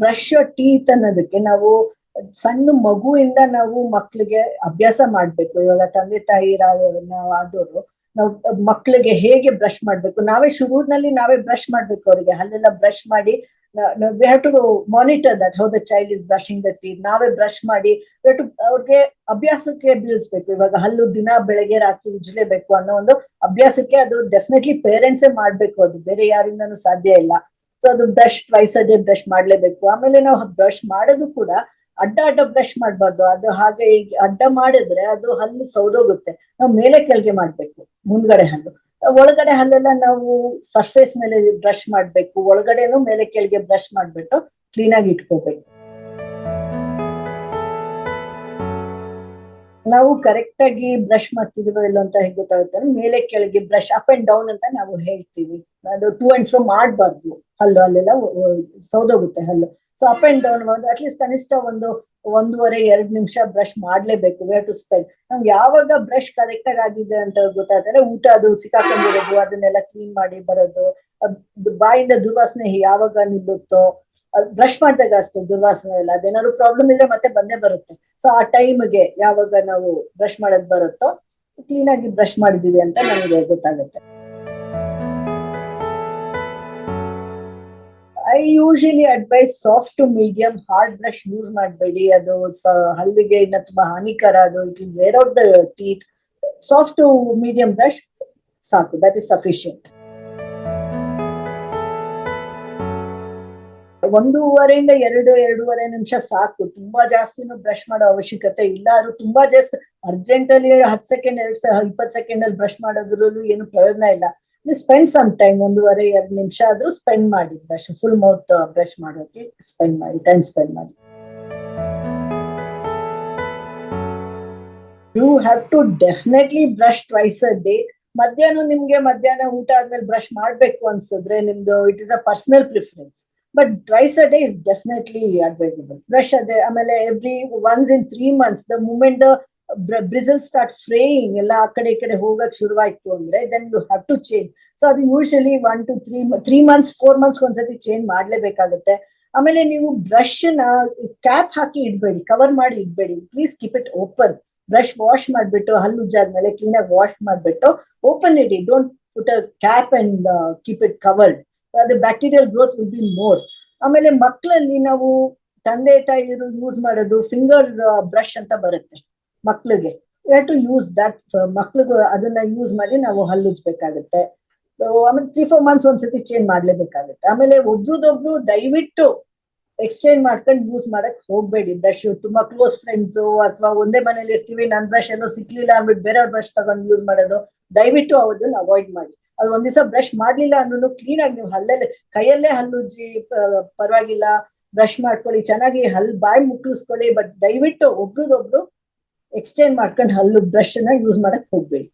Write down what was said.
Brush teeth ಅನ್ನೋದಕ್ಕೆ ನಾವು ಸಣ್ಣ ಮಗುವಿಂದ ನಾವು ಮಕ್ಳಿಗೆ ಅಭ್ಯಾಸ ಮಾಡ್ಬೇಕು. ಇವಾಗ ತಂದೆ ತಾಯಿ ಆದವರು ನಾವು ಮಕ್ಳಿಗೆ ಹೇಗೆ ಬ್ರಷ್ ಮಾಡ್ಬೇಕು, ನಾವೇ ಶುರುವಿನಲ್ಲಿ ನಾವೇ ಬ್ರಷ್ ಮಾಡ್ಬೇಕು. ಅವರಿಗೆ ಹಲ್ಲೆಲ್ಲ ಬ್ರಷ್ ಮಾಡಿ we have to monitor that how the child is brushing the teeth. ನಾವೇ ಬ್ರಷ್ ಮಾಡಿ ಅವ್ರಿಗೆ ಅಭ್ಯಾಸಕ್ಕೆ ಬೀಳಿಸ್ಬೇಕು. ಇವಾಗ ಹಲ್ಲು ದಿನ ಬೆಳಗ್ಗೆ ರಾತ್ರಿ ಉಜ್ಲೇಬೇಕು ಅನ್ನೋ ಒಂದು ಅಭ್ಯಾಸಕ್ಕೆ ಅದು ಡೆಫಿನೆಟ್ಲಿ ಪೇರೆಂಟ್ಸೇ ಮಾಡ್ಬೇಕು, ಅದು ಬೇರೆ ಯಾರಿಂದನೂ ಸಾಧ್ಯ ಇಲ್ಲ. ಸೊ ಅದು brush twice a day brush ಮಾಡ್ಲೇಬೇಕು. ಆಮೇಲೆ ನಾವು ಬ್ರಷ್ ಮಾಡೋದು ಕೂಡ ಅಡ್ಡ ಅಡ್ಡ ಬ್ರಷ್ ಮಾಡ್ಬಾರ್ದು. ಅದು ಹಾಗೆ ಅಡ್ಡ ಮಾಡಿದ್ರೆ ಅದು ಹಲ್ಲು ಸೌದೋಗುತ್ತೆ. ನಾವು ಮೇಲೆ ಕೆಳಗೆ ಮಾಡ್ಬೇಕು. ಮುಂದ್ಗಡೆ ಹಲ್ಲು, ಒಳಗಡೆ ಹಲ್ಲೆಲ್ಲ ನಾವು ಸರ್ಫೇಸ್ ಮೇಲೆ ಬ್ರಷ್ ಮಾಡ್ಬೇಕು. ಒಳಗಡೆನೂ ಮೇಲೆ ಕೆಳಗೆ ಬ್ರಷ್ ಮಾಡ್ಬಿಟ್ಟು ಕ್ಲೀನ್ ಆಗಿ ಇಟ್ಕೋಬೇಕು. ನಾವು ಕರೆಕ್ಟ್ ಆಗಿ ಬ್ರಷ್ ಮಾಡ್ತಿದೀವೋ ಇಲ್ಲ ಅಂತ ಹೇಗೆ ಗೊತ್ತಾಗುತ್ತೆ, ಮೇಲೆ ಕೆಳಗೆ ಬ್ರಷ್ ಅಪ್ ಅಂಡ್ ಡೌನ್ ಅಂತ ನಾವು ಹೇಳ್ತೀವಿ. ಅದು ಟೂ ಅಂಡ್ ಫ್ರೋ ಮಾಡ್ಬಾರ್ದು. ಹಲ್ಲು ಅಲ್ಲೆಲ್ಲ ಸೌದೋಗುತ್ತೆ ಹಲ್ಲು. ಸೊ ಅಪ್ ಅಂಡ್ ಡೌನ್ ಮಾಡಿ ಅಟ್ಲೀಸ್ಟ್ ಕನಿಷ್ಠ 1.5-2 ನಿಮಿಷ ಬ್ರಷ್ ಮಾಡ್ಲೇಬೇಕು. Where to spend. ನಮ್ಗೆ ಯಾವಾಗ ಬ್ರಷ್ ಕರೆಕ್ಟ್ ಆಗಿ ಆಗಿದೆ ಅಂತ ಗೊತ್ತಾದ್ರೆ ಊಟ ಅದು ಸಿಕ್ಕಾಕೊಂಡಿರೋದು ಅದನ್ನೆಲ್ಲ ಕ್ಲೀನ್ ಮಾಡಿ ಬರೋದು, ಬಾಯಿಂದ ದುರ್ವಾಸನೆ ಯಾವಾಗ ನಿಲ್ಲುತ್ತೋ, ಬ್ರಷ್ ಮಾಡಿದಾಗ ಅಷ್ಟೇ ದುರ್ವಾಸನೆ ಇಲ್ಲ. ಅದೇನಾದ್ರು ಪ್ರಾಬ್ಲಮ್ ಇದ್ರೆ ಮತ್ತೆ ಬಂದೇ ಬರುತ್ತೆ. ಸೊ ಆ ಟೈಮ್ಗೆ ಯಾವಾಗ ನಾವು ಬ್ರಷ್ ಮಾಡೋದ್ ಬರುತ್ತೋ ಕ್ಲೀನ್ ಆಗಿ ಬ್ರಷ್ ಮಾಡಿದೀವಿ ಅಂತ ನಮಗೆ ಗೊತ್ತಾಗುತ್ತೆ. I usually advise soft to medium hard brush use ಮಾಡಬೇಡಿ. ಅದು ಹಲ್ಲಿಗೆ ಇನ್ನ ತುಂಬಾ ಹಾನಿಕರ. ಅದು it will wear out the teeth. Soft to medium brush ಸಾಕು, ದಟ್ ಇಸ್ ಸಫಿಶಿಯಂಟ್. 1.5-2.5 ನಿಮಿಷ ಸಾಕು. ತುಂಬಾ ಜಾಸ್ತಿನೂ ಬ್ರಷ್ ಮಾಡೋ ಅವಶ್ಯಕತೆ ಇಲ್ಲ. ಅದು ತುಂಬಾ ಜಾಸ್ತಿ ಅರ್ಜೆಂಟ್ ಅಲ್ಲಿ 10 ಸೆಕೆಂಡ್ 20 ಸೆಕೆಂಡ್ ಅಲ್ಲಿ ಬ್ರಷ್ ಮಾಡೋದ್ರಲ್ಲೂ ಏನು ಪ್ರಯೋಜನ ಇಲ್ಲ. ಸ್ಪೆಂಡ್ ಸಮ್ ಟೈಮ್ 1.5-2 ನಿಮಿಷ ಆದ್ರೂ ಸ್ಪೆಂಡ್ ಮಾಡಿ. ಬ್ರಷ್ ಫುಲ್ ಮೌತ್ ಬ್ರಷ್ ಮಾಡೋಕೆ ಸ್ಪೆಂಡ್ ಮಾಡಿ, ಟೈಮ್ ಸ್ಪೆಂಡ್ ಮಾಡಿ. You have to definitely brush twice a day. ಮಧ್ಯಾಹ್ನ ಊಟ ಆದ್ಮೇಲೆ ಬ್ರಷ್ ಮಾಡ್ಬೇಕು ಅನ್ಸಿದ್ರೆ ನಿಮ್ದು it is a personal preference. But twice a day is definitely advisable. Brush ಅದೇ. ಆಮೇಲೆ once in 3 months the moment bristle start fraying ಎಲ್ಲ ಆ ಕಡೆ ಈ ಕಡೆ ಹೋಗಕ್ ಶುರುವಾಯ್ತು ಅಂದ್ರೆ then you have to change. So ಅದು ಯೂಶಲಿ 1 to 3 months 4 months ಒಂದ್ಸತಿ ಚೇಂಜ್ ಮಾಡ್ಲೇಬೇಕಾಗುತ್ತೆ. ಆಮೇಲೆ ನೀವು ಬ್ರಷ್ ನ ಕ್ಯಾಪ್ ಹಾಕಿ ಇಡ್ಬೇಡಿ, ಕವರ್ ಮಾಡಿ ಇಡ್ಬೇಡಿ. Please keep it open. Brush wash ಮಾಡ್ಬಿಟ್ಟು ಹಲ್ಲು ಉಜ್ಜಾದ್ಮೇಲೆ ಕ್ಲೀನ್ ಆಗಿ ವಾಶ್ ಮಾಡ್ಬಿಟ್ಟು ಓಪನ್ ಇಡಿ. Don't put a cap and keep it covered. ಅದು bacterial growth will be more. ಆಮೇಲೆ ಮಕ್ಕಳಲ್ಲಿ ನಾವು ತಂದೆ ತಾಯಿರು ಯೂಸ್ ಮಾಡೋದು ಫಿಂಗರ್ ಬ್ರಷ್ ಅಂತ ಬರುತ್ತೆ ಮಕ್ಳಿಗೆ. We have to use that. ಮಕ್ಳಿಗೂ ಅದನ್ನ ಯೂಸ್ ಮಾಡಿ ನಾವು ಹಲ್ಲು ಉಜ್ಬೇಕಾಗುತ್ತೆ. ಆಮೇಲೆ 3-4 months ಒಂದ್ಸತಿ ಚೇಂಜ್ ಮಾಡ್ಲೇಬೇಕಾಗುತ್ತೆ. ಆಮೇಲೆ ಒಬ್ರುದೊಬ್ರು ದಯವಿಟ್ಟು ಎಕ್ಸ್ಚೇಂಜ್ ಮಾಡ್ಕೊಂಡು ಯೂಸ್ ಮಾಡಕ್ ಹೋಗ್ಬೇಡಿ. ಬ್ರಷ್ ತುಂಬಾ ಕ್ಲೋಸ್ ಫ್ರೆಂಡ್ಸ್ ಅಥವಾ ಒಂದೇ ಮನೇಲಿ ಇರ್ತೀವಿ, ನನ್ ಬ್ರಷ್ ಏನೋ ಸಿಕ್ಲಿಲ್ಲ ಅಂದ್ಬಿಟ್ಟು ಬೇರೆಯವ್ರ ಬ್ರಷ್ ತಗೊಂಡು ಯೂಸ್ ಮಾಡೋದು ದಯವಿಟ್ಟು ಅದನ್ನ ಅವಾಯ್ಡ್ ಮಾಡಿ. ಅದು ಒಂದ್ ದಿವಸ ಬ್ರಷ್ ಮಾಡ್ಲಿಲ್ಲ ಅಂದ್ರೂ ಕ್ಲೀನ್ ಆಗಿ ನೀವು ಕೈಯಲ್ಲೇ ಹಲ್ಲು ಉಜ್ಜಿ ಪರವಾಗಿಲ್ಲ, ಬ್ರಷ್ ಮಾಡ್ಕೊಳ್ಳಿ, ಚೆನ್ನಾಗಿ ಬಾಯಿ ಮುಕ್ಕಳಿಸ್ಕೊಳ್ಳಿ. ಬಟ್ ದಯವಿಟ್ಟು ಒಬ್ರುದೊಬ್ರು ಎಕ್ಸ್ಚೇಂಜ್ ಮಾಡ್ಕೊಂಡು ಹಲ್ಲು ಬ್ರಷ್ ನ ಯೂಸ್ ಮಾಡಕ್ ಹೋಗ್ಬೇಡಿ.